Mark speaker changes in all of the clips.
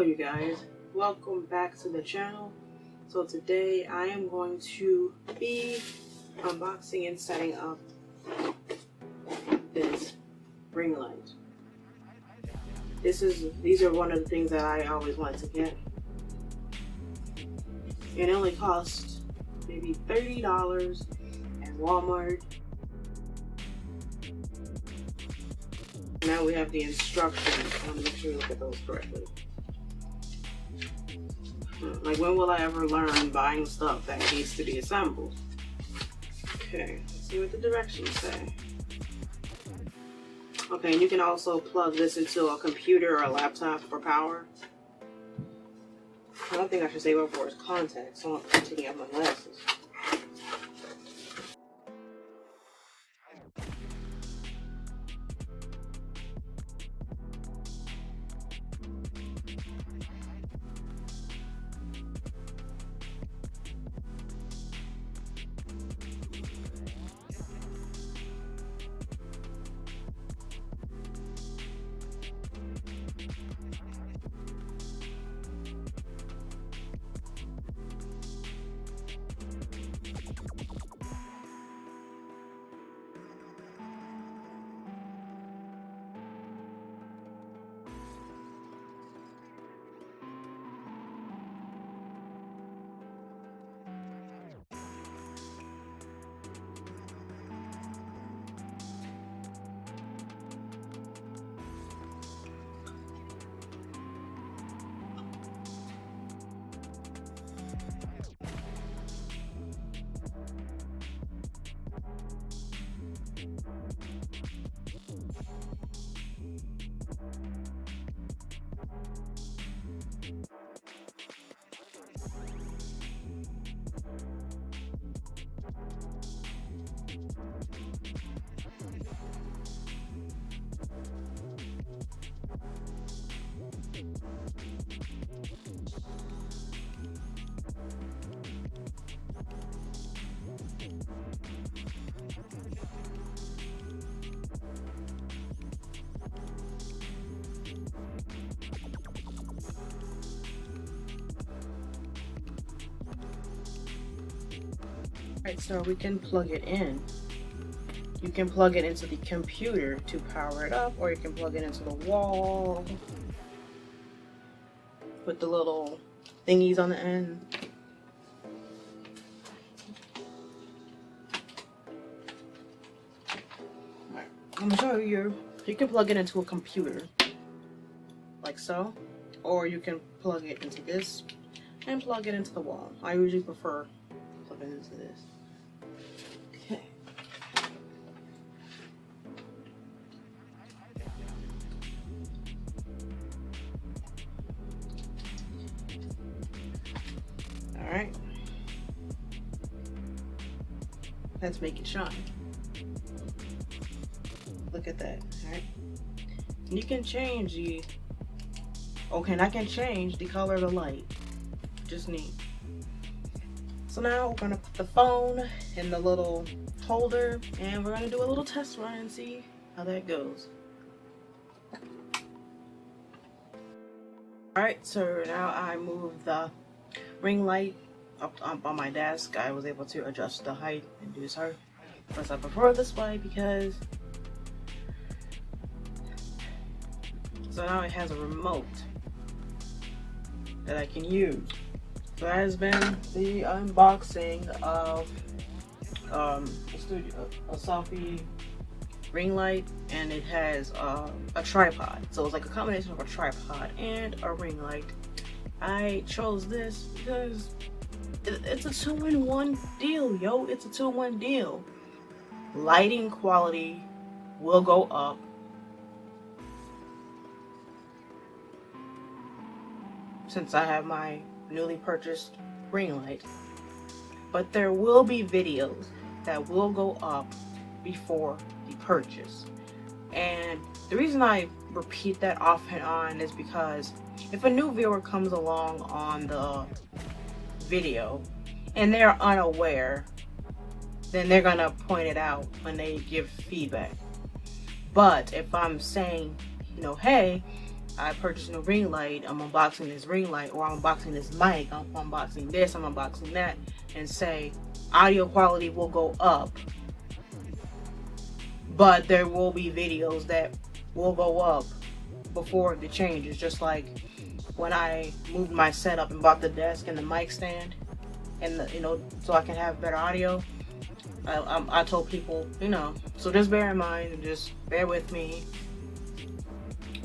Speaker 1: you guys, welcome back to the channel. So today I am going to be unboxing and setting up this ring light. These are one of the things that I always wanted to get. It only cost maybe $30 at Walmart. Now we have the instructions. I want to make sure you look at those correctly. Like, when will I ever learn buying stuff that needs to be assembled? Okay, let's see what the directions say. Okay, and you can also plug this into a computer or a laptop for power. I don't think I should save up for his contacts, so I'm taking out my glasses. Alright, so we can plug it in. You can plug it into the computer to power it up, or you can plug it into the wall with the little thingies on the end. Alright, I'm gonna show you. You can plug it into a computer, like so, or you can plug it into this and plug it into the wall. I usually prefer plugging into this. Okay. All right. Let's make it shine. Look at that. All right. You can change the. Okay, and I can change the color of the light. Just neat. So now we're gonna put the phone in the little holder and we're gonna do a little test run and see how that goes. Alright, so now I moved the ring light up on my desk. I was able to adjust the height and do so. Plus I prefer this way because so now it has a remote that I can use. So that has been the unboxing of a Selfie ring light, and it has a tripod. So it's like a combination of a tripod and a ring light. I chose this because it's a 2-in-1 deal, yo. It's a 2-in-1 deal. Lighting quality will go up. Since I have my newly purchased ring light, but there will be videos that will go up before the purchase. And the reason I repeat that off and on is because if a new viewer comes along on the video and they're unaware, then they're gonna point it out when they give feedback. But if I'm saying, you know, hey, I purchased a new ring light, I'm unboxing this ring light, or I'm unboxing this mic, I'm unboxing this, I'm unboxing that, and say audio quality will go up, but there will be videos that will go up before the changes. Just like when I moved my setup and bought the desk and the mic stand, and so I can have better audio. I told people, so just bear in mind and just bear with me.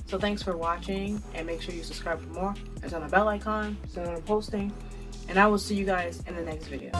Speaker 1: So thanks for watching, and make sure you subscribe for more and turn on the bell icon so when I'm posting, and I will see you guys in the next video.